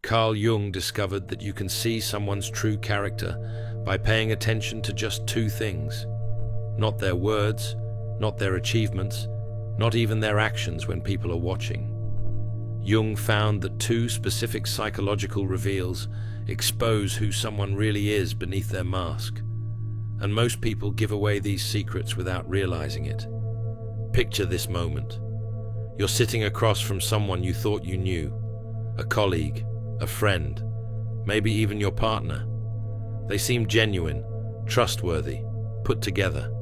Carl Jung discovered that you can see someone's true character by paying attention to just two things: not their words, not their achievements, not even their actions when people are watching. Jung found that two specific psychological reveals expose who someone really is beneath their mask, and most people give away these secrets without realizing it. Picture this moment. You're sitting across from someone you thought you knew, a colleague, a friend, maybe even your partner. They seem genuine, trustworthy, put together,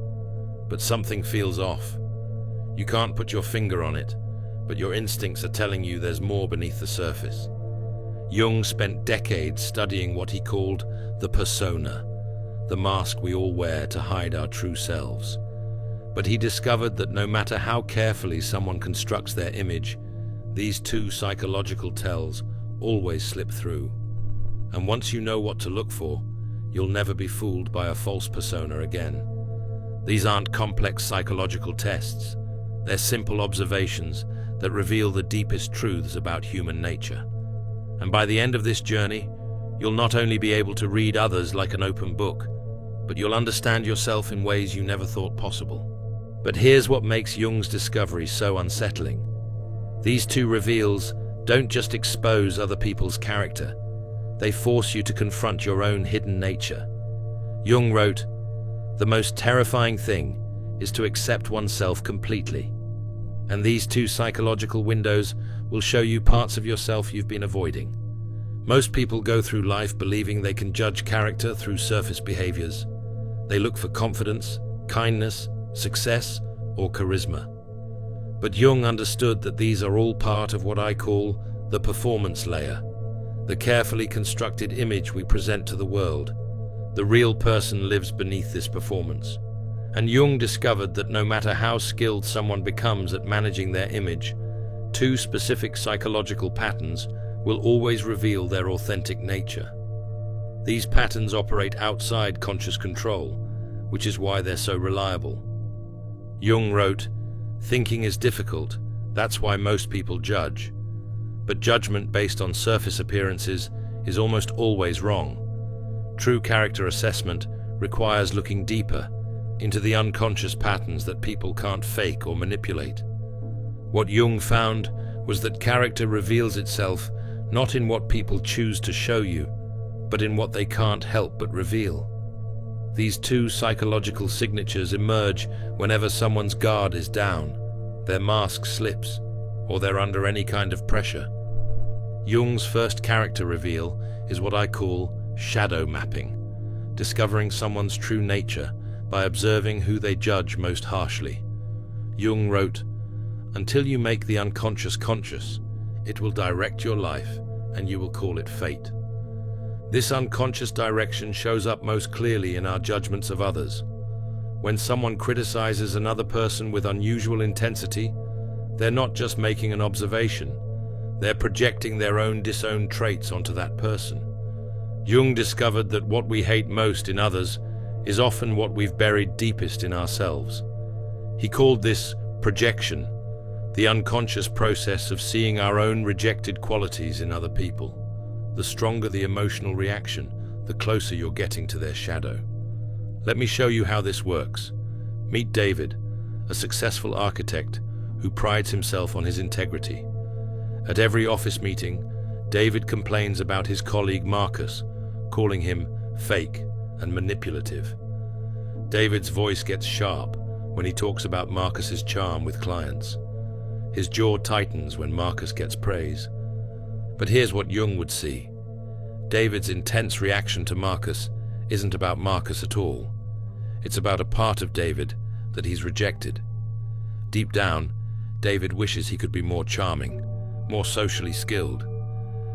but something feels off. You can't put your finger on it, but your instincts are telling you there's more beneath the surface. Jung spent decades studying what he called the persona, the mask we all wear to hide our true selves. But he discovered that no matter how carefully someone constructs their image, these two psychological tells always slip through. And once you know what to look for, you'll never be fooled by a false persona again. These aren't complex psychological tests. They're simple observations that reveal the deepest truths about human nature. And by the end of this journey, you'll not only be able to read others like an open book, but you'll understand yourself in ways you never thought possible. But here's what makes Jung's discovery so unsettling. These two reveals don't just expose other people's character, they force you to confront your own hidden nature. Jung wrote, "The most terrifying thing is to accept oneself completely." And these two psychological windows will show you parts of yourself you've been avoiding. Most people go through life believing they can judge character through surface behaviors. They look for confidence, kindness, success, or charisma. But Jung understood that these are all part of what I call the performance layer, the carefully constructed image we present to the world. The real person lives beneath this performance. And Jung discovered that no matter how skilled someone becomes at managing their image, two specific psychological patterns will always reveal their authentic nature. These patterns operate outside conscious control, which is why they're so reliable. Jung wrote, "Thinking is difficult, that's why most people judge. But judgment based on surface appearances is almost always wrong. True character assessment requires looking deeper into the unconscious patterns that people can't fake or manipulate." What Jung found was that character reveals itself not in what people choose to show you, but in what they can't help but reveal. These two psychological signatures emerge whenever someone's guard is down, their mask slips, or they're under any kind of pressure. Jung's first character reveal is what I call shadow mapping, discovering someone's true nature by observing who they judge most harshly. Jung wrote, "Until you make the unconscious conscious, it will direct your life, and you will call it fate." This unconscious direction shows up most clearly in our judgments of others. When someone criticizes another person with unusual intensity, they're not just making an observation, they're projecting their own disowned traits onto that person. Jung discovered that what we hate most in others is often what we've buried deepest in ourselves. He called this projection, the unconscious process of seeing our own rejected qualities in other people. The stronger the emotional reaction, the closer you're getting to their shadow. Let me show you how this works. Meet David, a successful architect who prides himself on his integrity. At every office meeting, David complains about his colleague Marcus, calling him fake and manipulative. David's voice gets sharp when he talks about Marcus's charm with clients. His jaw tightens when Marcus gets praise. But here's what Jung would see. David's intense reaction to Marcus isn't about Marcus at all. It's about a part of David that he's rejected. Deep down, David wishes he could be more charming, more socially skilled.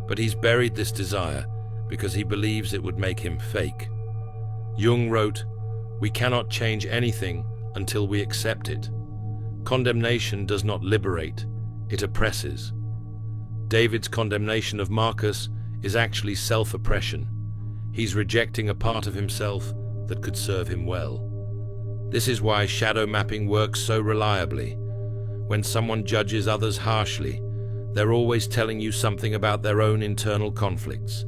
But he's buried this desire because he believes it would make him fake. Jung wrote, "We cannot change anything until we accept it. Condemnation does not liberate, it oppresses." David's condemnation of Marcus is actually self-oppression. He's rejecting a part of himself that could serve him well. This is why shadow mapping works so reliably. When someone judges others harshly, They're always telling you something about their own internal conflicts.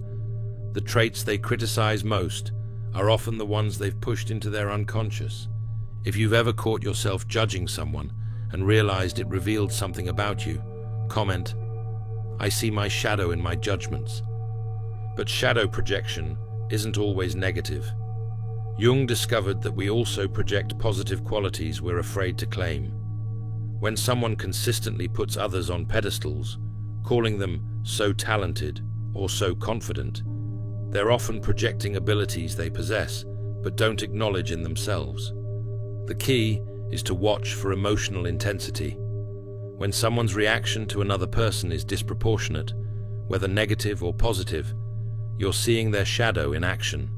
The traits they criticize most are often the ones they've pushed into their unconscious. If you've ever caught yourself judging someone and realized it revealed something about you, comment, "I see my shadow in my judgments." But shadow projection isn't always negative. Jung discovered that we also project positive qualities we're afraid to claim. When someone consistently puts others on pedestals, calling them so talented or so confident, they're often projecting abilities they possess but don't acknowledge in themselves. The key is to watch for emotional intensity. When someone's reaction to another person is disproportionate, whether negative or positive, you're seeing their shadow in action.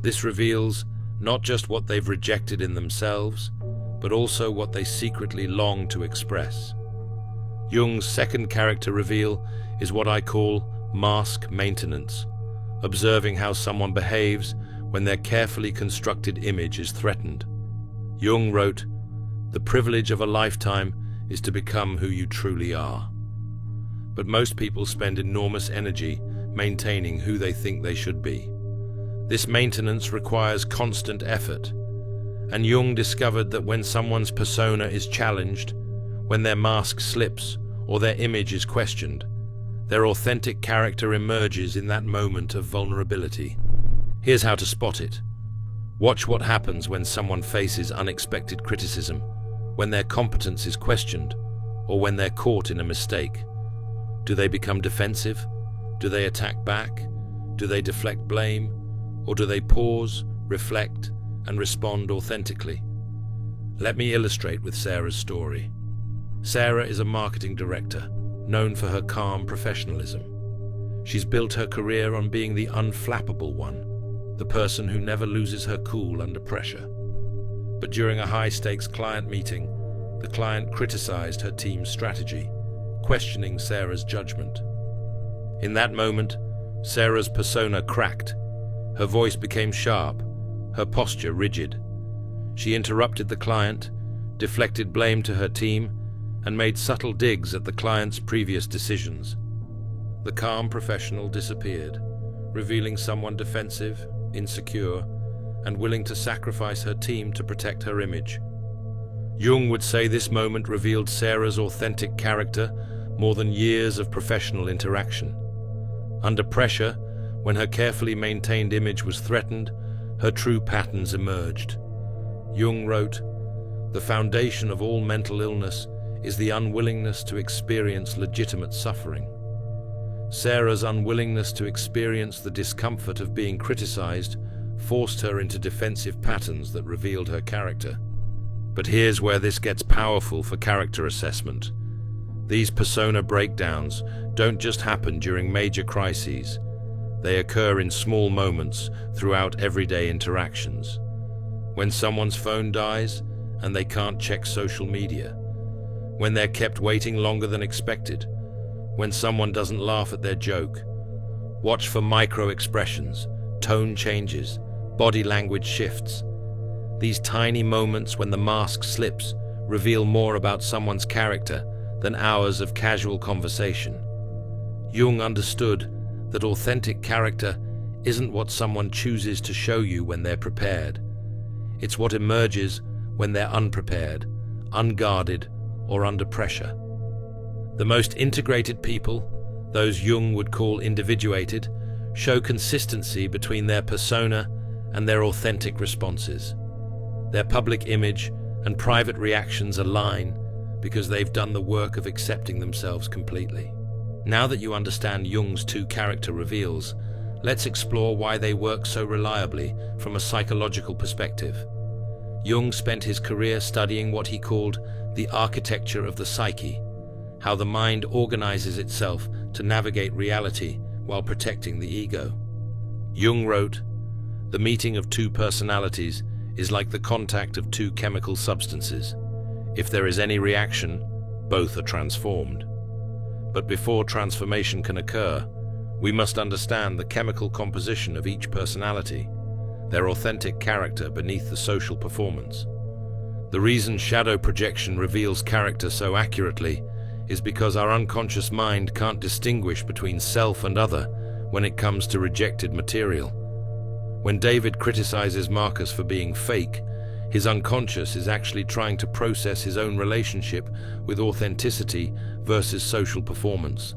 This reveals not just what they've rejected in themselves, but also what they secretly long to express. Jung's second character reveal is what I call mask maintenance, observing how someone behaves when their carefully constructed image is threatened. Jung wrote, "The privilege of a lifetime is to become who you truly are." But most people spend enormous energy maintaining who they think they should be. This maintenance requires constant effort, and Jung discovered that when someone's persona is challenged, when their mask slips or their image is questioned, their authentic character emerges in that moment of vulnerability. Here's how to spot it. Watch what happens when someone faces unexpected criticism, when their competence is questioned, or when they're caught in a mistake. Do they become defensive? Do they attack back? Do they deflect blame? Or do they pause, reflect, and respond authentically? Let me illustrate with Sarah's story. Sarah is a marketing director, known for her calm professionalism. She's built her career on being the unflappable one, the person who never loses her cool under pressure. But during a high-stakes client meeting, the client criticized her team's strategy, questioning Sarah's judgment. In that moment, Sarah's persona cracked. Her voice became sharp, her posture rigid. She interrupted the client, deflected blame to her team, and made subtle digs at the client's previous decisions. The calm professional disappeared, revealing someone defensive, insecure, and willing to sacrifice her team to protect her image. Jung would say this moment revealed Sarah's authentic character more than years of professional interaction. Under pressure, when her carefully maintained image was threatened, her true patterns emerged. Jung wrote, "The foundation of all mental illness is the unwillingness to experience legitimate suffering." Sarah's unwillingness to experience the discomfort of being criticized forced her into defensive patterns that revealed her character. But here's where this gets powerful for character assessment. These persona breakdowns don't just happen during major crises. They occur in small moments throughout everyday interactions. When someone's phone dies and they can't check social media. When they're kept waiting longer than expected. When someone doesn't laugh at their joke. Watch for micro-expressions, tone changes, body language shifts. These tiny moments when the mask slips reveal more about someone's character than hours of casual conversation. Jung understood that authentic character isn't what someone chooses to show you when they're prepared. It's what emerges when they're unprepared, unguarded, or under pressure. The most integrated people, those Jung would call individuated, show consistency between their persona and their authentic responses. Their public image and private reactions align because they've done the work of accepting themselves completely. Now that you understand Jung's two character reveals, let's explore why they work so reliably from a psychological perspective. Jung spent his career studying what he called the architecture of the psyche, how the mind organizes itself to navigate reality while protecting the ego. Jung wrote, "The meeting of two personalities is like the contact of two chemical substances. If there is any reaction, both are transformed. But before transformation can occur, we must understand the chemical composition of each personality, their authentic character beneath the social performance. The reason shadow projection reveals character so accurately is because our unconscious mind can't distinguish between self and other when it comes to rejected material. When David criticizes Marcus for being fake, his unconscious is actually trying to process his own relationship with authenticity versus social performance.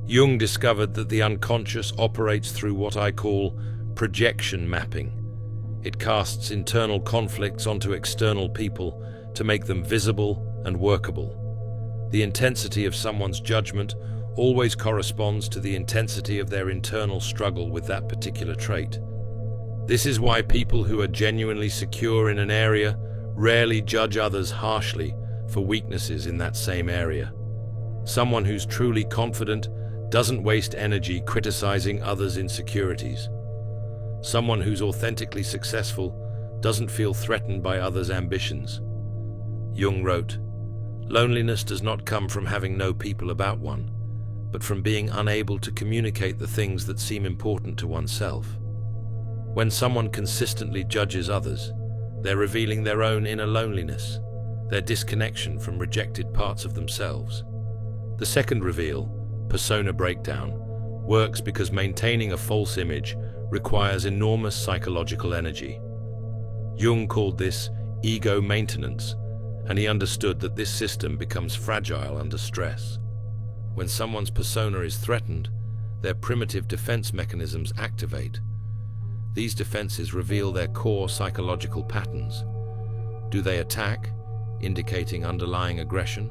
Jung discovered that the unconscious operates through what I call projection mapping. It casts internal conflicts onto external people to make them visible and workable. The intensity of someone's judgment always corresponds to the intensity of their internal struggle with that particular trait. This is why people who are genuinely secure in an area rarely judge others harshly for weaknesses in that same area. Someone who's truly confident doesn't waste energy criticizing others' insecurities. Someone who's authentically successful doesn't feel threatened by others' ambitions. Jung wrote, "Loneliness does not come from having no people about one, but from being unable to communicate the things that seem important to oneself." When someone consistently judges others, they're revealing their own inner loneliness, their disconnection from rejected parts of themselves. The second reveal, persona breakdown, works because maintaining a false image requires enormous psychological energy. Jung called this ego maintenance, and he understood that this system becomes fragile under stress. When someone's persona is threatened, their primitive defense mechanisms activate. These defenses reveal their core psychological patterns. Do they attack, indicating underlying aggression?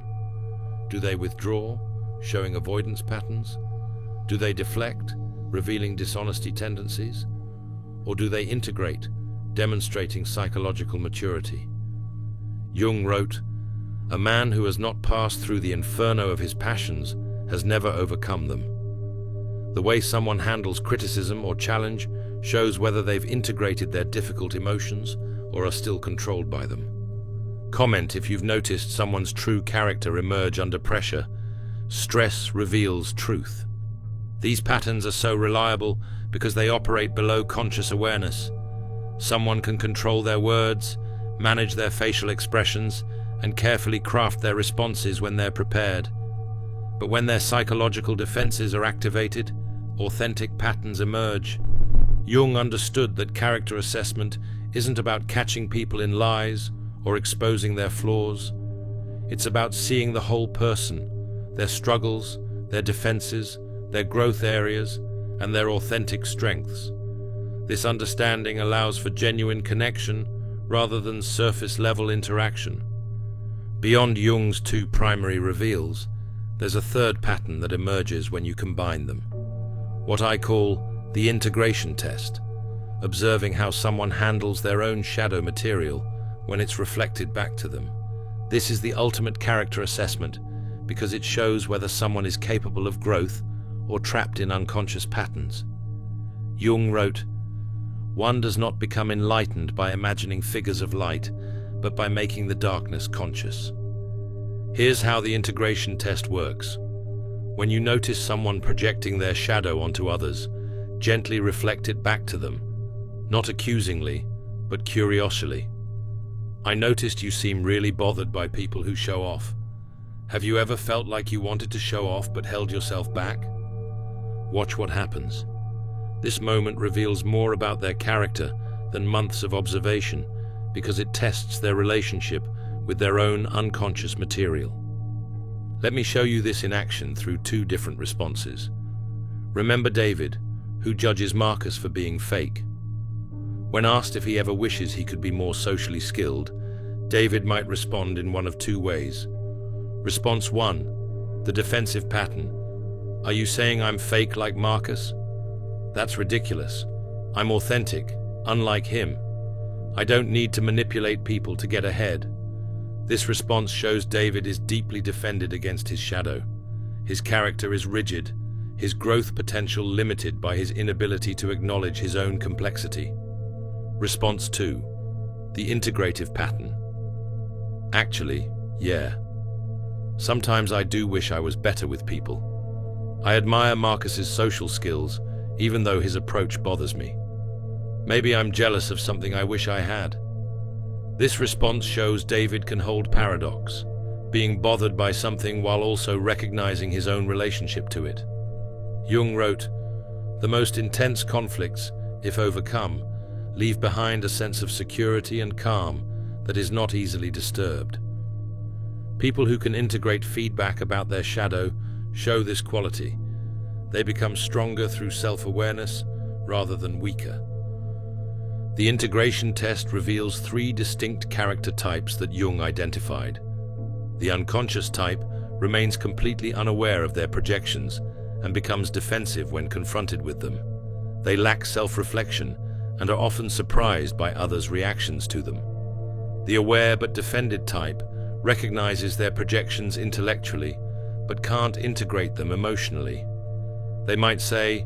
Do they withdraw, showing avoidance patterns? Do they deflect, revealing dishonesty tendencies? Or do they integrate, demonstrating psychological maturity? Jung wrote, "A man who has not passed through the inferno of his passions has never overcome them." The way someone handles criticism or challenge shows whether they've integrated their difficult emotions or are still controlled by them. Comment if you've noticed someone's true character emerge under pressure. Stress reveals truth. These patterns are so reliable because they operate below conscious awareness. Someone can control their words, manage their facial expressions, and carefully craft their responses when they're prepared. But when their psychological defenses are activated, authentic patterns emerge. Jung understood that character assessment isn't about catching people in lies or exposing their flaws. It's about seeing the whole person, their struggles, their defenses, their growth areas, and their authentic strengths. This understanding allows for genuine connection rather than surface-level interaction. Beyond Jung's two primary reveals, there's a third pattern that emerges when you combine them. What I call the integration test, observing how someone handles their own shadow material when it's reflected back to them. This is the ultimate character assessment because it shows whether someone is capable of growth or trapped in unconscious patterns. Jung wrote, "One does not become enlightened by imagining figures of light, but by making the darkness conscious." Here's how the integration test works. When you notice someone projecting their shadow onto others, gently reflect it back to them, not accusingly, but curiously. "I noticed you seem really bothered by people who show off. Have you ever felt like you wanted to show off but held yourself back?" Watch what happens. This moment reveals more about their character than months of observation because it tests their relationship with their own unconscious material. Let me show you this in action through two different responses. Remember David, who judges Marcus for being fake. When asked if he ever wishes he could be more socially skilled, David might respond in one of two ways. Response 1, the defensive pattern. "Are you saying I'm fake like Marcus? That's ridiculous. I'm authentic, unlike him. I don't need to manipulate people to get ahead." This response shows David is deeply defended against his shadow. His character is rigid, his growth potential limited by his inability to acknowledge his own complexity. Response 2, the integrative pattern. "Actually, yeah. Sometimes I do wish I was better with people. I admire Marcus's social skills, even though his approach bothers me. Maybe I'm jealous of something I wish I had." This response shows David can hold paradox, being bothered by something while also recognizing his own relationship to it. Jung wrote, "The most intense conflicts, if overcome, leave behind a sense of security and calm that is not easily disturbed." People who can integrate feedback about their shadow show this quality. They become stronger through self-awareness rather than weaker. The integration test reveals 3 distinct character types that Jung identified. The unconscious type remains completely unaware of their projections and becomes defensive when confronted with them. They lack self-reflection and are often surprised by others' reactions to them. The aware but defended type recognizes their projections intellectually but can't integrate them emotionally. They might say,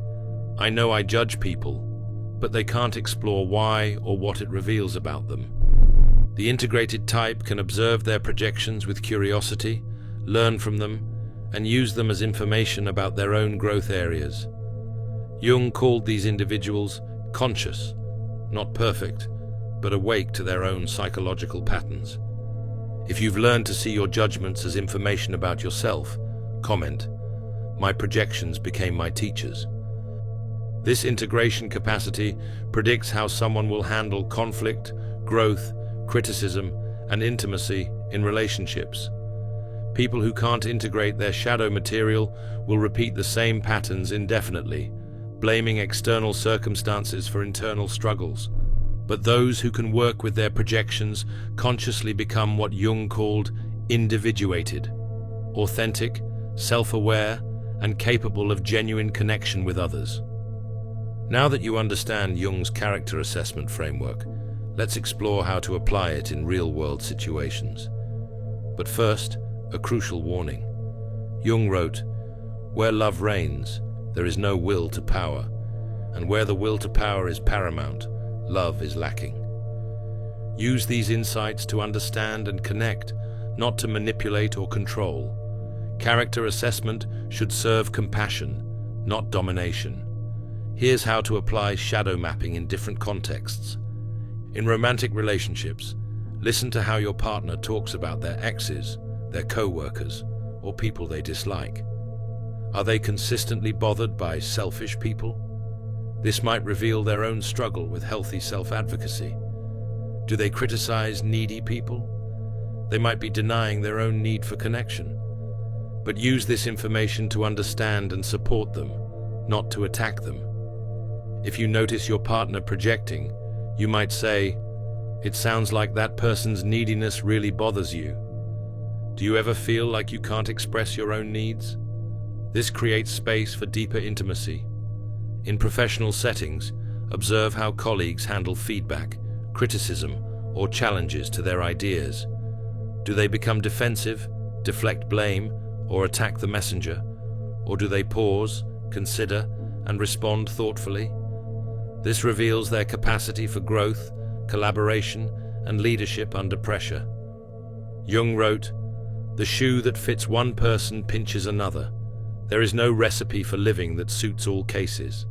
"I know I judge people," but they can't explore why or what it reveals about them. The integrated type can observe their projections with curiosity, learn from them, and use them as information about their own growth areas. Jung called these individuals conscious, not perfect, but awake to their own psychological patterns. If you've learned to see your judgments as information about yourself, comment, "My projections became my teachers." This integration capacity predicts how someone will handle conflict, growth, criticism, and intimacy in relationships. People who can't integrate their shadow material will repeat the same patterns indefinitely, blaming external circumstances for internal struggles. But those who can work with their projections consciously become what Jung called individuated, authentic, self-aware, and capable of genuine connection with others. Now that you understand Jung's character assessment framework, let's explore how to apply it in real-world situations. But first, a crucial warning. Jung wrote, "Where love reigns, there is no will to power, and where the will to power is paramount, love is lacking." Use these insights to understand and connect, not to manipulate or control. Character assessment should serve compassion, not domination. Here's how to apply shadow mapping in different contexts. In romantic relationships, listen to how your partner talks about their exes, their co-workers, or people they dislike. Are they consistently bothered by selfish people? This might reveal their own struggle with healthy self-advocacy. Do they criticize needy people? They might be denying their own need for connection. But use this information to understand and support them, not to attack them. If you notice your partner projecting, you might say, "It sounds like that person's neediness really bothers you. Do you ever feel like you can't express your own needs?" This creates space for deeper intimacy. In professional settings, observe how colleagues handle feedback, criticism, or challenges to their ideas. Do they become defensive, deflect blame, or attack the messenger? Or do they pause, consider, and respond thoughtfully? This reveals their capacity for growth, collaboration, and leadership under pressure. Jung wrote, "The shoe that fits one person pinches another. There is no recipe for living that suits all cases."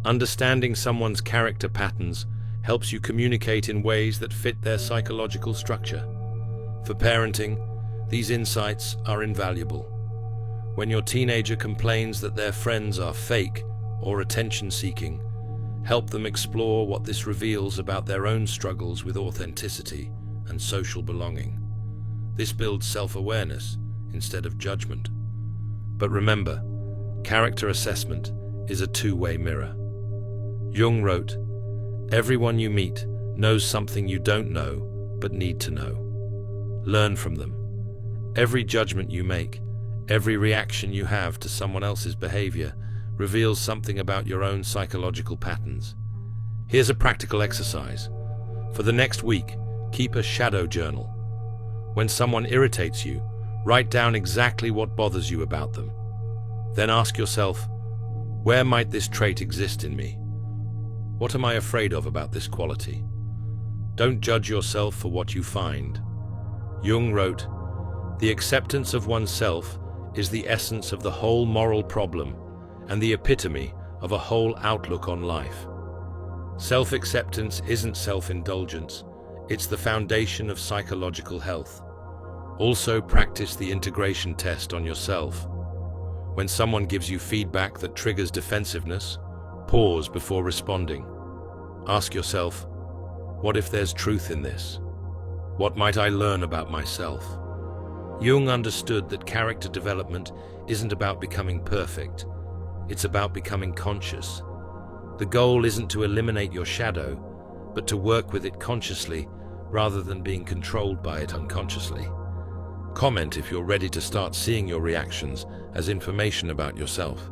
Understanding someone's character patterns helps you communicate in ways that fit their psychological structure. For parenting, these insights are invaluable. When your teenager complains that their friends are fake or attention-seeking, help them explore what this reveals about their own struggles with authenticity and social belonging. This builds self-awareness instead of judgment. But remember, character assessment is a two-way mirror. Jung wrote, "Everyone you meet knows something you don't know but need to know. Learn from them. Every judgment you make, every reaction you have to someone else's behavior reveals something about your own psychological patterns." Here's a practical exercise. For the next week, keep a shadow journal. When someone irritates you, write down exactly what bothers you about them. Then ask yourself, where might this trait exist in me? What am I afraid of about this quality? Don't judge yourself for what you find. Jung wrote, "The acceptance of oneself is the essence of the whole moral problem and the epitome of a whole outlook on life." Self-acceptance isn't self-indulgence, it's the foundation of psychological health. Also, practice the integration test on yourself. When someone gives you feedback that triggers defensiveness, pause before responding. Ask yourself, what if there's truth in this? What might I learn about myself? Jung understood that character development isn't about becoming perfect. It's about becoming conscious. The goal isn't to eliminate your shadow, but to work with it consciously rather than being controlled by it unconsciously. Comment if you're ready to start seeing your reactions as information about yourself.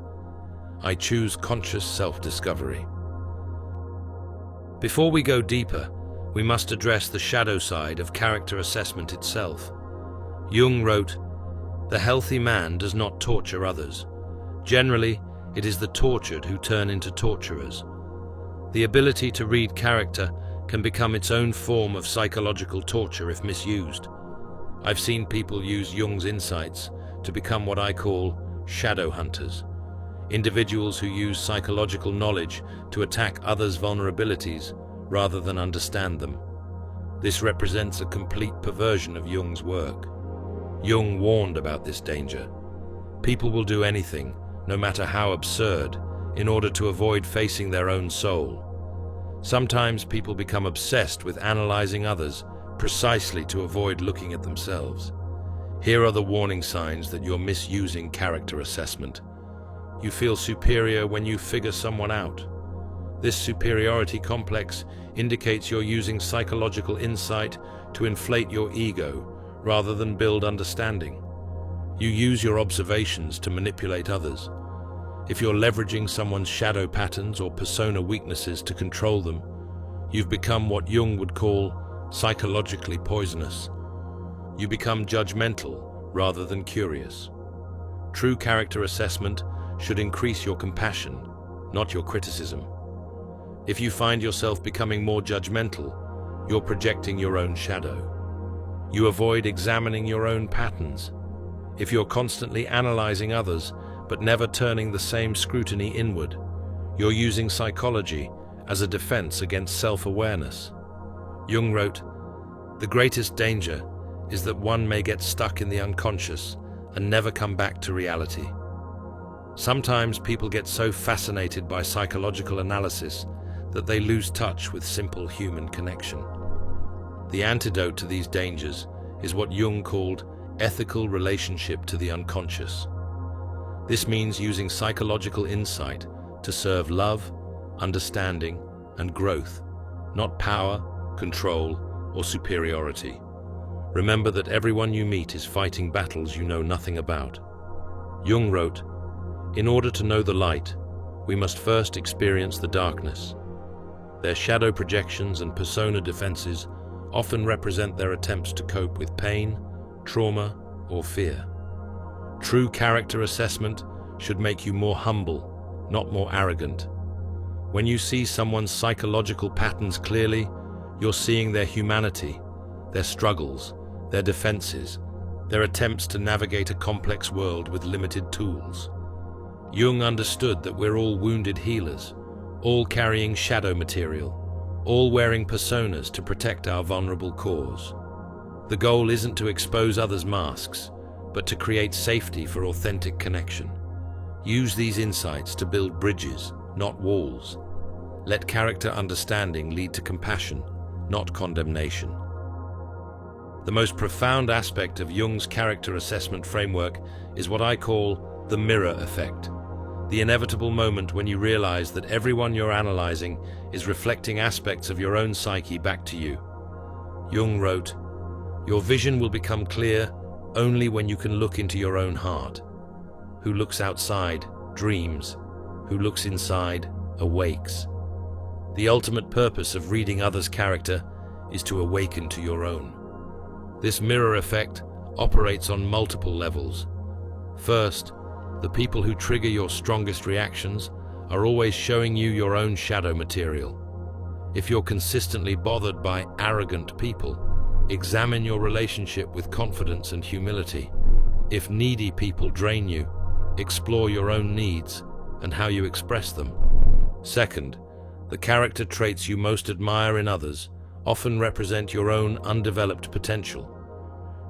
I choose conscious self-discovery. Before we go deeper, we must address the shadow side of character assessment itself. Jung wrote, "The healthy man does not torture others. Generally, it is the tortured who turn into torturers." The ability to read character can become its own form of psychological torture if misused. I've seen people use Jung's insights to become what I call shadow hunters, individuals who use psychological knowledge to attack others' vulnerabilities rather than understand them. This represents a complete perversion of Jung's work. Jung warned about this danger. People will do anything, no matter how absurd, in order to avoid facing their own soul. Sometimes people become obsessed with analyzing others precisely to avoid looking at themselves. Here are the warning signs that you're misusing character assessment. You feel superior when you figure someone out. This superiority complex indicates you're using psychological insight to inflate your ego rather than build understanding. You use your observations to manipulate others. If you're leveraging someone's shadow patterns or persona weaknesses to control them, you've become what Jung would call psychologically poisonous. You become judgmental rather than curious. True character assessment should increase your compassion, not your criticism. If you find yourself becoming more judgmental, you're projecting your own shadow. You avoid examining your own patterns. If you're constantly analyzing others, but never turning the same scrutiny inward, you're using psychology as a defense against self-awareness. Jung wrote, "The greatest danger is that one may get stuck in the unconscious and never come back to reality." Sometimes people get so fascinated by psychological analysis that they lose touch with simple human connection. The antidote to these dangers is what Jung called ethical relationship to the unconscious. This means using psychological insight to serve love, understanding, and growth, not power, control, or superiority. Remember that everyone you meet is fighting battles you know nothing about. Jung wrote, "In order to know the light, we must first experience the darkness." Their shadow projections and persona defenses often represent their attempts to cope with pain, trauma, or fear. True character assessment should make you more humble, not more arrogant. When you see someone's psychological patterns clearly, you're seeing their humanity, their struggles, their defenses, their attempts to navigate a complex world with limited tools. Jung understood that we're all wounded healers, all carrying shadow material, all wearing personas to protect our vulnerable cores. The goal isn't to expose others' masks, but to create safety for authentic connection. Use these insights to build bridges, not walls. Let character understanding lead to compassion, not condemnation. The most profound aspect of Jung's character assessment framework is what I call the mirror effect. The inevitable moment when you realize that everyone you're analyzing is reflecting aspects of your own psyche back to you. Jung wrote, "Your vision will become clear only when you can look into your own heart. Who looks outside dreams. Who looks inside awakes." The ultimate purpose of reading others' character is to awaken to your own. This mirror effect operates on multiple levels. First, the people who trigger your strongest reactions are always showing you your own shadow material. If you're consistently bothered by arrogant people, examine your relationship with confidence and humility. If needy people drain you, explore your own needs and how you express them. Second, the character traits you most admire in others often represent your own undeveloped potential.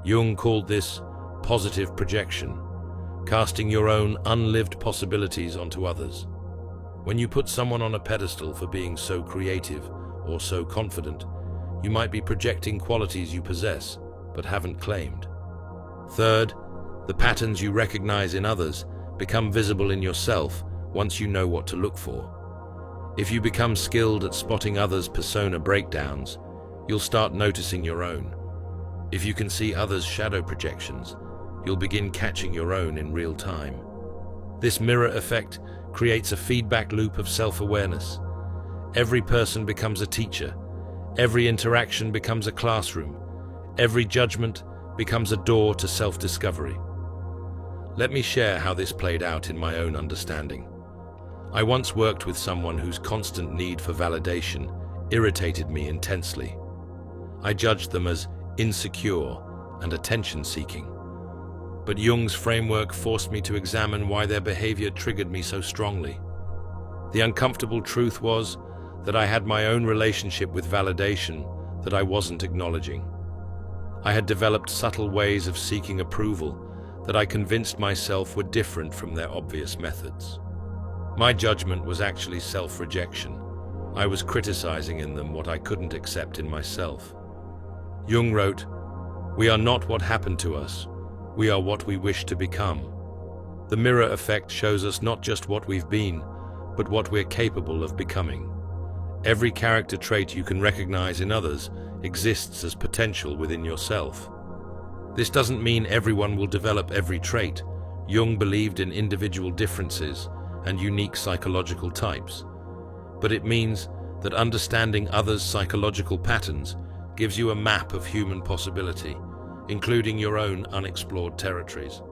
Jung called this positive projection, casting your own unlived possibilities onto others. When you put someone on a pedestal for being so creative or so confident, you might be projecting qualities you possess but haven't claimed. Third, the patterns you recognize in others become visible in yourself once you know what to look for. If you become skilled at spotting others' persona breakdowns, you'll start noticing your own. If you can see others' shadow projections, you'll begin catching your own in real time. This mirror effect creates a feedback loop of self-awareness. Every person becomes a teacher. Every interaction becomes a classroom. Every judgment becomes a door to self-discovery. Let me share how this played out in my own understanding. I once worked with someone whose constant need for validation irritated me intensely. I judged them as insecure and attention-seeking. But Jung's framework forced me to examine why their behavior triggered me so strongly. The uncomfortable truth was that I had my own relationship with validation that I wasn't acknowledging. I had developed subtle ways of seeking approval that I convinced myself were different from their obvious methods. My judgment was actually self-rejection. I was criticizing in them what I couldn't accept in myself. Jung wrote, "We are not what happened to us. We are what we wish to become." The mirror effect shows us not just what we've been, but what we're capable of becoming. Every character trait you can recognize in others exists as potential within yourself. This doesn't mean everyone will develop every trait. Jung believed in individual differences and unique psychological types. But it means that understanding others' psychological patterns gives you a map of human possibility, including your own unexplored territories.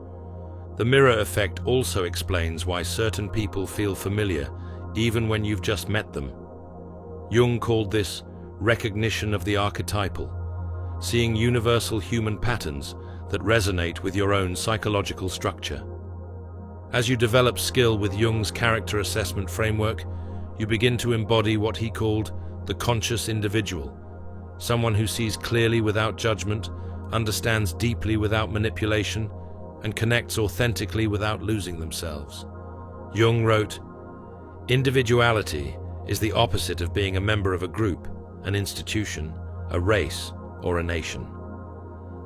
The mirror effect also explains why certain people feel familiar even when you've just met them. Jung called this recognition of the archetypal, seeing universal human patterns that resonate with your own psychological structure. As you develop skill with Jung's character assessment framework, you begin to embody what he called the conscious individual, someone who sees clearly without judgment, understands deeply without manipulation, and connects authentically without losing themselves. Jung wrote, "Individuality is the opposite of being a member of a group, an institution, a race, or a nation.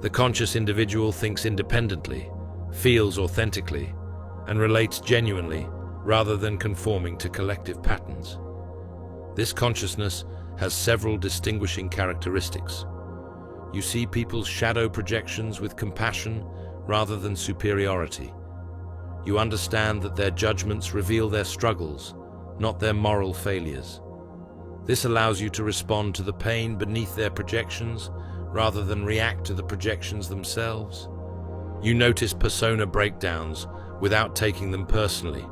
The conscious individual thinks independently, feels authentically, and relates genuinely rather than conforming to collective patterns. This consciousness has several distinguishing characteristics. You see people's shadow projections with compassion rather than superiority. You understand that their judgments reveal their struggles, not their moral failures. This allows you to respond to the pain beneath their projections rather than react to the projections themselves. You notice persona breakdowns without taking them personally.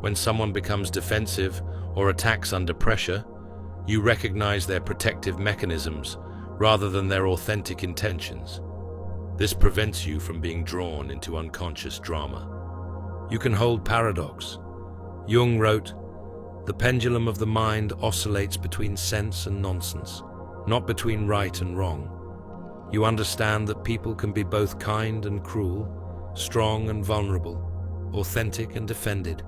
When someone becomes defensive or attacks under pressure, you recognize their protective mechanisms rather than their authentic intentions. This prevents you from being drawn into unconscious drama. You can hold paradox. Jung wrote, "The pendulum of the mind oscillates between sense and nonsense, not between right and wrong. You understand that people can be both kind and cruel, strong and vulnerable, authentic and offended,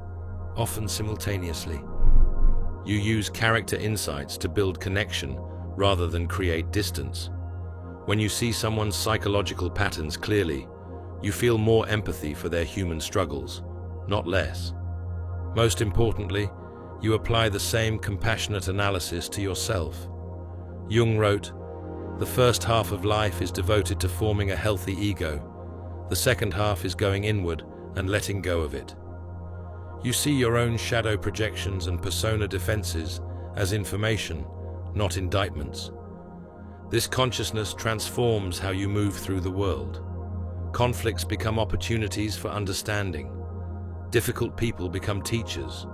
often simultaneously. You use character insights to build connection rather than create distance. When you see someone's psychological patterns clearly, you feel more empathy for their human struggles, not less. Most importantly, you apply the same compassionate analysis to yourself." Jung wrote, "The first half of life is devoted to forming a healthy ego. The second half is going inward and letting go of it. You see your own shadow projections and persona defenses as information, not indictments. This consciousness transforms how you move through the world. Conflicts become opportunities for understanding. Difficult people become teachers.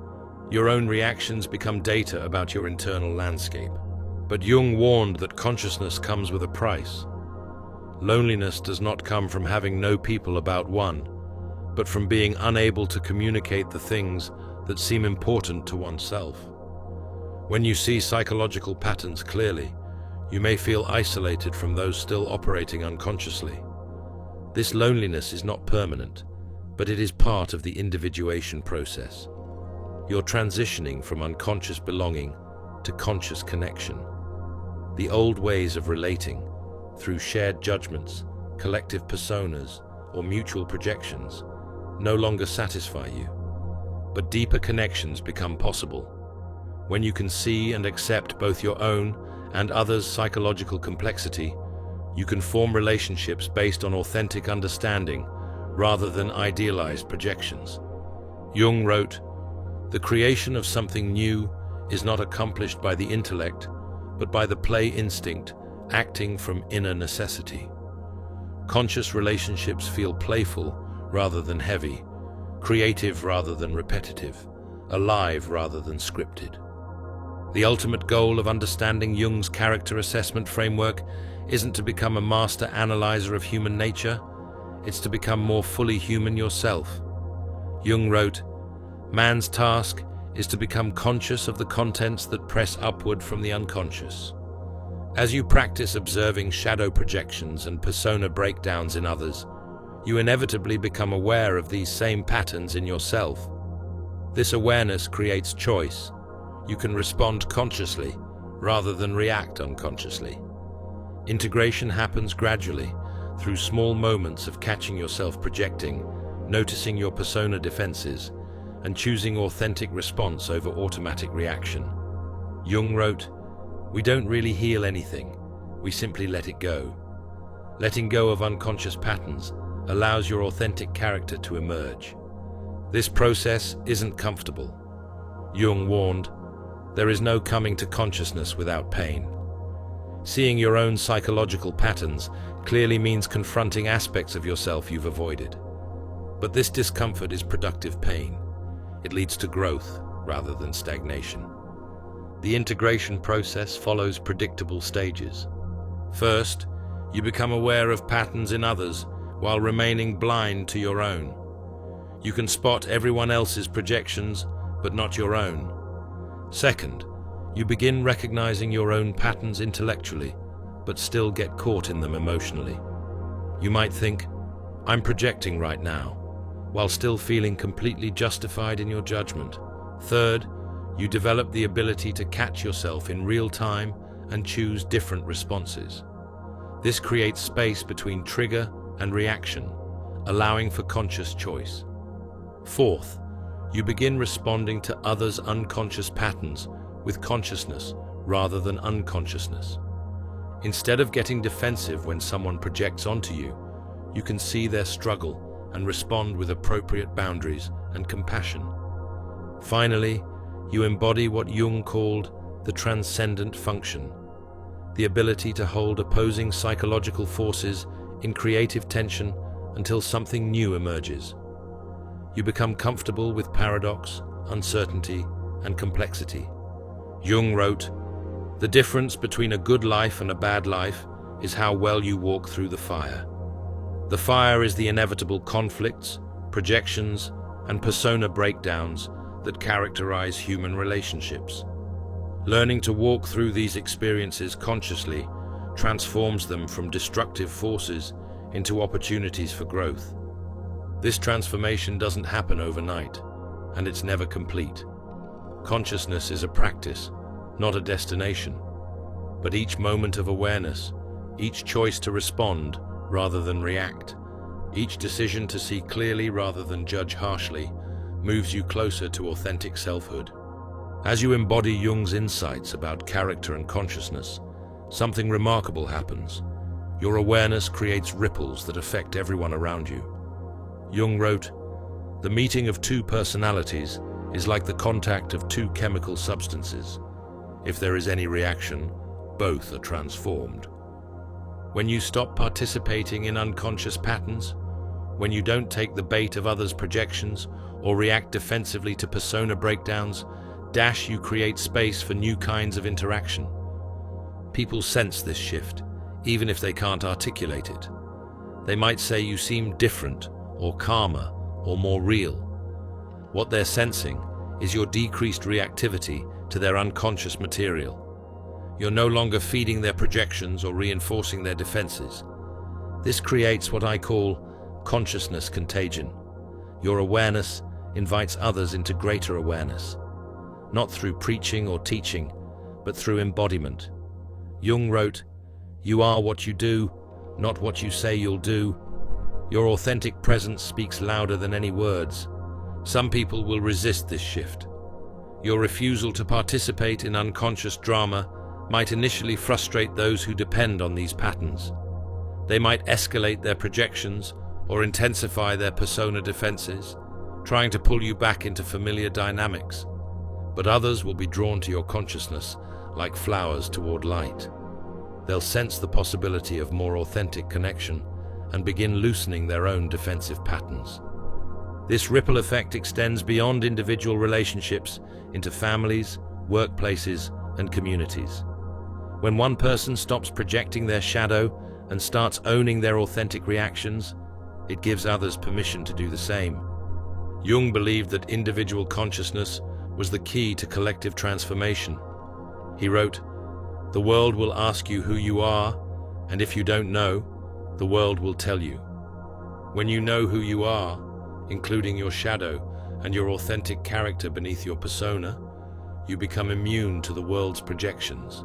Your own reactions become data about your internal landscape. But Jung warned that consciousness comes with a price. Loneliness does not come from having no people about one, but from being unable to communicate the things that seem important to oneself. When you see psychological patterns clearly, you may feel isolated from those still operating unconsciously. This loneliness is not permanent, but it is part of the individuation process. You're transitioning from unconscious belonging to conscious connection. The old ways of relating, through shared judgments, collective personas, or mutual projections, no longer satisfy you. But deeper connections become possible when you can see and accept both your own and others' psychological complexity. You can form relationships based on authentic understanding rather than idealized projections. Jung wrote, "The creation of something new is not accomplished by the intellect, but by the play instinct acting from inner necessity." Conscious relationships feel playful rather than heavy, creative rather than repetitive, alive rather than scripted. The ultimate goal of understanding Jung's character assessment framework isn't to become a master analyzer of human nature, it's to become more fully human yourself. Jung wrote, "Man's task is to become conscious of the contents that press upward from the unconscious." As you practice observing shadow projections and persona breakdowns in others, you inevitably become aware of these same patterns in yourself. This awareness creates choice. You can respond consciously rather than react unconsciously. Integration happens gradually through small moments of catching yourself projecting, noticing your persona defenses, and choosing authentic response over automatic reaction. Jung wrote, "We don't really heal anything, we simply let it go." Letting go of unconscious patterns allows your authentic character to emerge. This process isn't comfortable. Jung warned, "There is no coming to consciousness without pain." Seeing your own psychological patterns clearly means confronting aspects of yourself you've avoided. But this discomfort is productive pain. It leads to growth rather than stagnation. The integration process follows predictable stages. First, you become aware of patterns in others while remaining blind to your own. You can spot everyone else's projections, but not your own. Second, you begin recognizing your own patterns intellectually, but still get caught in them emotionally. You might think, "I'm projecting right now," while still feeling completely justified in your judgment. Third, you develop the ability to catch yourself in real time and choose different responses. This creates space between trigger and reaction, allowing for conscious choice. Fourth, you begin responding to others' unconscious patterns with consciousness rather than unconsciousness. Instead of getting defensive when someone projects onto you, you can see their struggle and respond with appropriate boundaries and compassion. Finally, you embody what Jung called the transcendent function, the ability to hold opposing psychological forces in creative tension until something new emerges. You become comfortable with paradox, uncertainty, and complexity. Jung wrote, "The difference between a good life and a bad life is how well you walk through the fire." The fire is the inevitable conflicts, projections, and persona breakdowns that characterize human relationships. Learning to walk through these experiences consciously transforms them from destructive forces into opportunities for growth. This transformation doesn't happen overnight, and it's never complete. Consciousness is a practice, not a destination. But each moment of awareness, each choice to respond rather than react, each decision to see clearly rather than judge harshly, moves you closer to authentic selfhood. As you embody Jung's insights about character and consciousness, something remarkable happens. Your awareness creates ripples that affect everyone around you. Jung wrote, "The meeting of two personalities is like the contact of two chemical substances. If there is any reaction, both are transformed." When you stop participating in unconscious patterns, when you don't take the bait of others' projections or react defensively to persona breakdowns, you create space for new kinds of interaction. People sense this shift, even if they can't articulate it. They might say you seem different, or calmer, or more real. What they're sensing is your decreased reactivity to their unconscious material. You're no longer feeding their projections or reinforcing their defenses. This creates what I call consciousness contagion. Your awareness invites others into greater awareness, not through preaching or teaching, but through embodiment. Jung wrote, "You are what you do, not what you say you'll do." Your authentic presence speaks louder than any words. Some people will resist this shift. Your refusal to participate in unconscious drama might initially frustrate those who depend on these patterns. They might escalate their projections or intensify their persona defenses, trying to pull you back into familiar dynamics. But others will be drawn to your consciousness like flowers toward light. They'll sense the possibility of more authentic connection and begin loosening their own defensive patterns. This ripple effect extends beyond individual relationships into families, workplaces, and communities. When one person stops projecting their shadow and starts owning their authentic reactions, it gives others permission to do the same. Jung believed that individual consciousness was the key to collective transformation. He wrote, "The world will ask you who you are, and if you don't know, the world will tell you. When you know who you are, including your shadow and your authentic character beneath your persona, you become immune to the world's projections.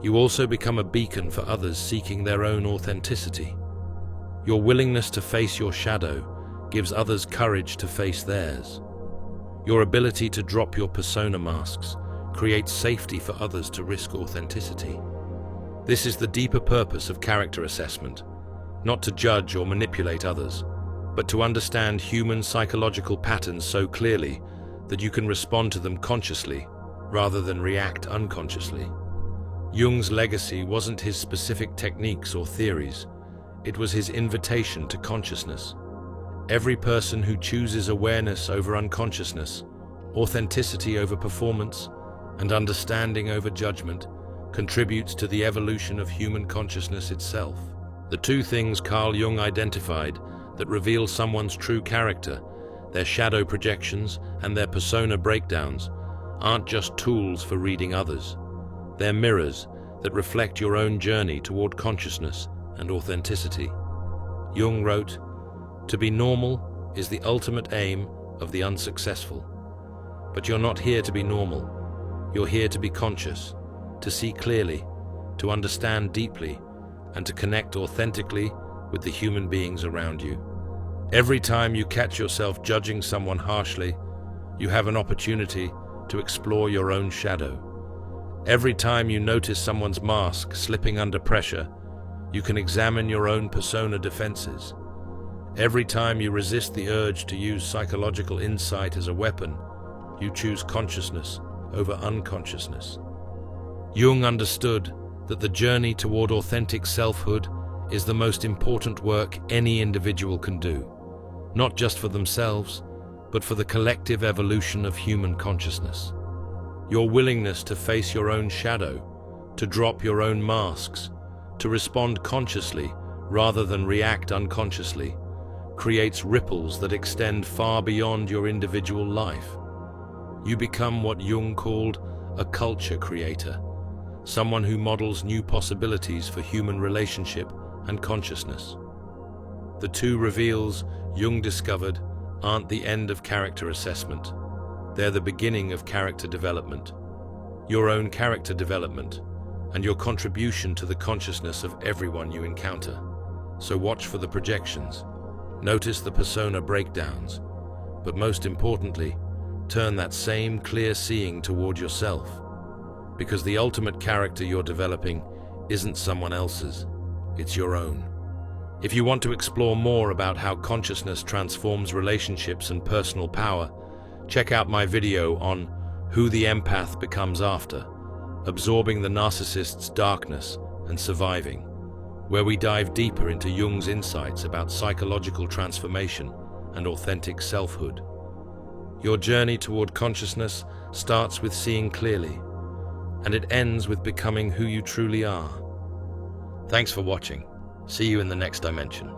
You also become a beacon for others seeking their own authenticity. Your willingness to face your shadow gives others courage to face theirs. Your ability to drop your persona masks creates safety for others to risk authenticity." This is the deeper purpose of character assessment, not to judge or manipulate others, but to understand human psychological patterns so clearly that you can respond to them consciously rather than react unconsciously. Jung's legacy wasn't his specific techniques or theories, it was his invitation to consciousness. Every person who chooses awareness over unconsciousness, authenticity over performance, and understanding over judgment contributes to the evolution of human consciousness itself. The two things Carl Jung identified that reveal someone's true character, their shadow projections and their persona breakdowns, aren't just tools for reading others. They're mirrors that reflect your own journey toward consciousness and authenticity. Jung wrote, "To be normal is the ultimate aim of the unsuccessful. But you're not here to be normal. You're here to be conscious, to see clearly, to understand deeply, and to connect authentically with the human beings around you. Every time you catch yourself judging someone harshly, you have an opportunity to explore your own shadow. Every time you notice someone's mask slipping under pressure, you can examine your own persona defenses. Every time you resist the urge to use psychological insight as a weapon, you choose consciousness over unconsciousness." Jung understood that the journey toward authentic selfhood is the most important work any individual can do, not just for themselves, but for the collective evolution of human consciousness. Your willingness to face your own shadow, to drop your own masks, to respond consciously rather than react unconsciously, creates ripples that extend far beyond your individual life. You become what Jung called a culture creator, someone who models new possibilities for human relationship and consciousness. The two reveals Jung discovered aren't the end of character assessment. They're the beginning of character development, your own character development, and your contribution to the consciousness of everyone you encounter. So watch for the projections, notice the persona breakdowns, but most importantly, turn that same clear seeing toward yourself. Because the ultimate character you're developing isn't someone else's, it's your own. If you want to explore more about how consciousness transforms relationships and personal power, check out my video on Who the Empath Becomes After, Absorbing the Narcissist's Darkness and Surviving, where we dive deeper into Jung's insights about psychological transformation and authentic selfhood. Your journey toward consciousness starts with seeing clearly, and it ends with becoming who you truly are. Thanks for watching. See you in the next dimension.